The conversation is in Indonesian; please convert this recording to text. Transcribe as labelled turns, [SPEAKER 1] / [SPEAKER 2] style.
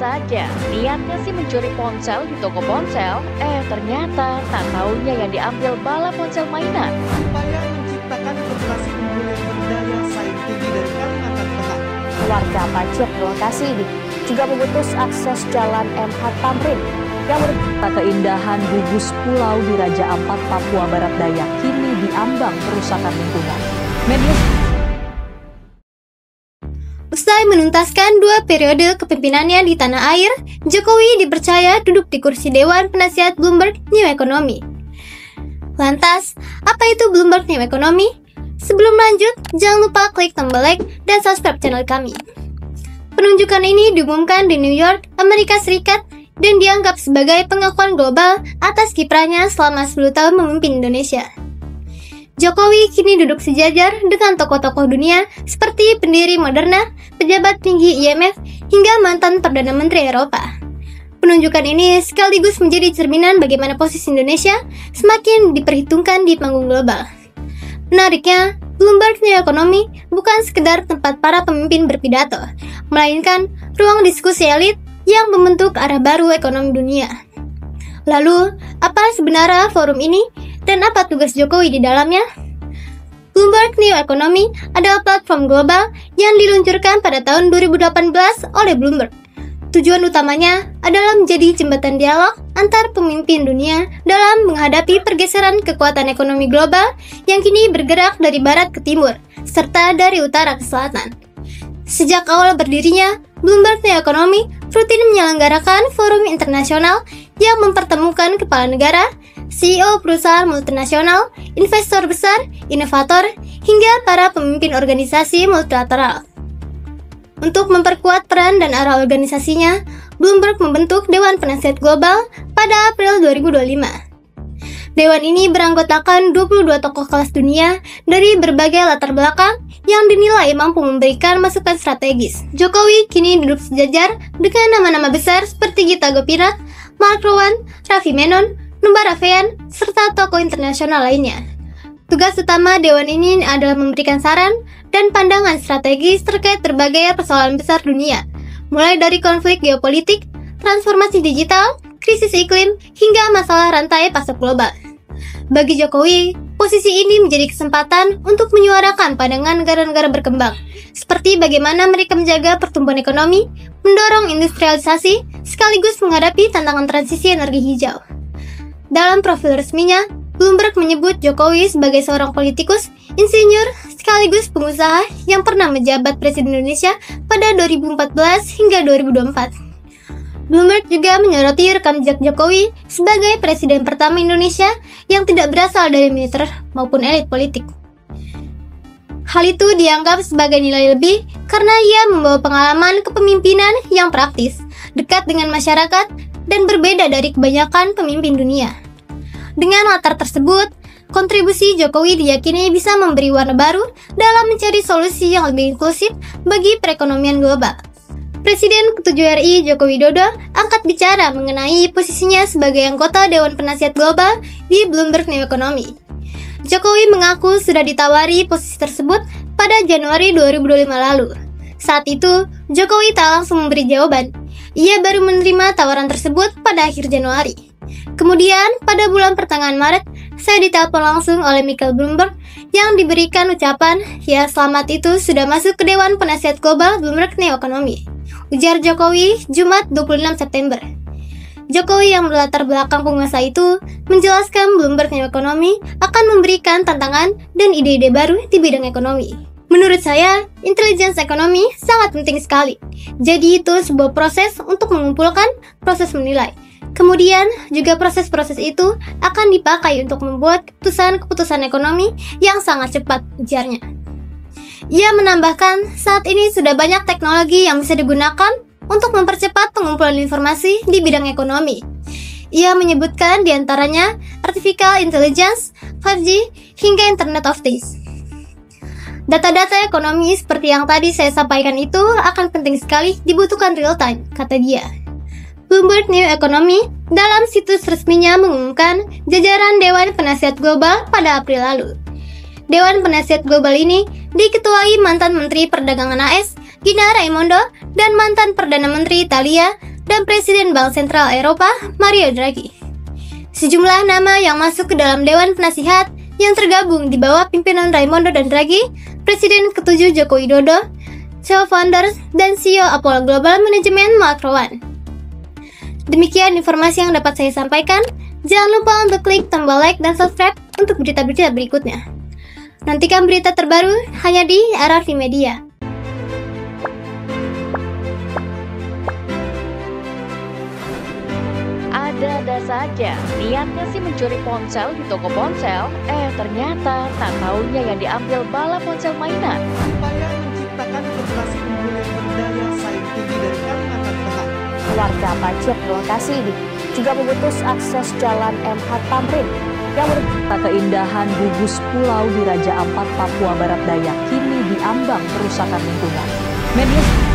[SPEAKER 1] saja, niatnya sih mencuri ponsel di toko ponsel, ternyata tak taunya yang diambil bala ponsel mainan.
[SPEAKER 2] Upaya menciptakan korporasi unggul yang berdaya saing tinggi dari Kalimantan Tengah.
[SPEAKER 3] Warga banjir di lokasi ini juga memutus akses jalan MH Tamrin yang merupakan keindahan gugus pulau di Raja Ampat, Papua Barat Daya kini diambang kerusakan lingkungan.
[SPEAKER 4] Usai menuntaskan 2 periode kepemimpinannya di tanah air, Jokowi dipercaya duduk di kursi Dewan Penasihat Bloomberg New Economy. Lantas, apa itu Bloomberg New Economy? Sebelum lanjut, jangan lupa klik tombol like dan subscribe channel kami. Penunjukan ini diumumkan di New York, Amerika Serikat, dan dianggap sebagai pengakuan global atas kiprahnya selama 10 tahun memimpin Indonesia. Jokowi kini duduk sejajar dengan tokoh-tokoh dunia seperti pendiri Moderna, pejabat tinggi IMF, hingga mantan Perdana Menteri Eropa. Penunjukan ini sekaligus menjadi cerminan bagaimana posisi Indonesia semakin diperhitungkan di panggung global. Menariknya, Bloomberg New Economy bukan sekedar tempat para pemimpin berpidato, melainkan ruang diskusi elit yang membentuk arah baru ekonomi dunia. Lalu, apa sebenarnya forum ini dan apa tugas Jokowi di dalamnya? Bloomberg New Economy adalah platform global yang diluncurkan pada tahun 2018 oleh Bloomberg. Tujuan utamanya adalah menjadi jembatan dialog antar pemimpin dunia dalam menghadapi pergeseran kekuatan ekonomi global yang kini bergerak dari barat ke timur, serta dari utara ke selatan. Sejak awal berdirinya, Bloomberg New Economy rutin menyelenggarakan forum internasional yang mempertemukan kepala negara, CEO perusahaan multinasional, investor besar, inovator, hingga para pemimpin organisasi multilateral. Untuk memperkuat peran dan arah organisasinya, Bloomberg membentuk Dewan Penasihat Global pada April 2025. Dewan ini beranggotakan 22 tokoh kelas dunia dari berbagai latar belakang yang dinilai mampu memberikan masukan strategis. Jokowi kini duduk sejajar dengan nama-nama besar seperti Gita Gopinath, Mark Rowan, Raffi Menon, Numbar Afeyan, serta tokoh internasional lainnya. Tugas utama Dewan ini adalah memberikan saran dan pandangan strategis terkait berbagai persoalan besar dunia, mulai dari konflik geopolitik, transformasi digital, krisis iklim, hingga masalah rantai pasok global. Bagi Jokowi, posisi ini menjadi kesempatan untuk menyuarakan pandangan negara-negara berkembang, seperti bagaimana mereka menjaga pertumbuhan ekonomi, mendorong industrialisasi, sekaligus menghadapi tantangan transisi energi hijau. Dalam profil resminya, Bloomberg menyebut Jokowi sebagai seorang politikus, insinyur, sekaligus pengusaha yang pernah menjabat Presiden Indonesia pada 2014 hingga 2024. Bloomberg juga menyoroti rekam jejak Jokowi sebagai presiden pertama Indonesia yang tidak berasal dari militer maupun elit politik. Hal itu dianggap sebagai nilai lebih karena ia membawa pengalaman kepemimpinan yang praktis, dekat dengan masyarakat, dan berbeda dari kebanyakan pemimpin dunia. Dengan latar tersebut, kontribusi Jokowi diyakini bisa memberi warna baru dalam mencari solusi yang lebih inklusif bagi perekonomian global. Presiden ke-7 RI Joko Widodo angkat bicara mengenai posisinya sebagai anggota Dewan Penasihat Global di Bloomberg New Economy. Jokowi mengaku sudah ditawari posisi tersebut pada Januari 2025 lalu. Saat itu, Jokowi tak langsung memberi jawaban. Ia baru menerima tawaran tersebut pada akhir Januari. Kemudian, pada bulan pertengahan Maret, saya ditelepon langsung oleh Michael Bloomberg yang diberikan ucapan, "Ya, selamat itu sudah masuk ke Dewan Penasihat Global Bloomberg New Economy," ujar Jokowi Jumat 26 September. Jokowi yang berlatar belakang penguasa itu menjelaskan Bloomberg New Economy akan memberikan tantangan dan ide-ide baru di bidang ekonomi. Menurut saya, intelligence ekonomi sangat penting sekali. Jadi itu sebuah proses untuk mengumpulkan, proses menilai. Kemudian juga proses-proses itu akan dipakai untuk membuat keputusan-keputusan ekonomi yang sangat cepat, ujarnya. Ia menambahkan, saat ini sudah banyak teknologi yang bisa digunakan untuk mempercepat pengumpulan informasi di bidang ekonomi. Ia menyebutkan diantaranya Artificial Intelligence, 5G, hingga Internet of Things. Data-data ekonomi seperti yang tadi saya sampaikan itu akan penting sekali dibutuhkan real time, kata dia. Bloomberg New Economy dalam situs resminya mengumumkan jajaran Dewan Penasihat Global pada April lalu. Dewan Penasihat Global ini diketuai mantan Menteri Perdagangan AS, Gina Raimondo, dan mantan Perdana Menteri Italia, dan Presiden Bank Sentral Eropa, Mario Draghi. Sejumlah nama yang masuk ke dalam Dewan Penasihat yang tergabung di bawah pimpinan Raimondo dan Draghi, Presiden ke-7 Joko Widodo, co-founders dan CEO Apollo Global Management Mark Rowan. Demikian informasi yang dapat saya sampaikan. Jangan lupa untuk klik tombol like dan subscribe untuk berita-berita berikutnya. Nantikan berita terbaru hanya di RRV Media.
[SPEAKER 1] Ada-ada saja, niatnya sih mencuri ponsel di toko ponsel, ternyata tak taunya yang diambil bala ponsel mainan.
[SPEAKER 2] Upaya menciptakan generasi unggul yang berdaya saing tinggi dari Kalimantan Tengah.
[SPEAKER 3] Warga banjir di lokasi ini juga memutus akses jalan MH Tamrin yang merupakan keindahan gugus pulau di Raja Ampat, Papua Barat Daya kini diambang kerusakan lingkungan. Media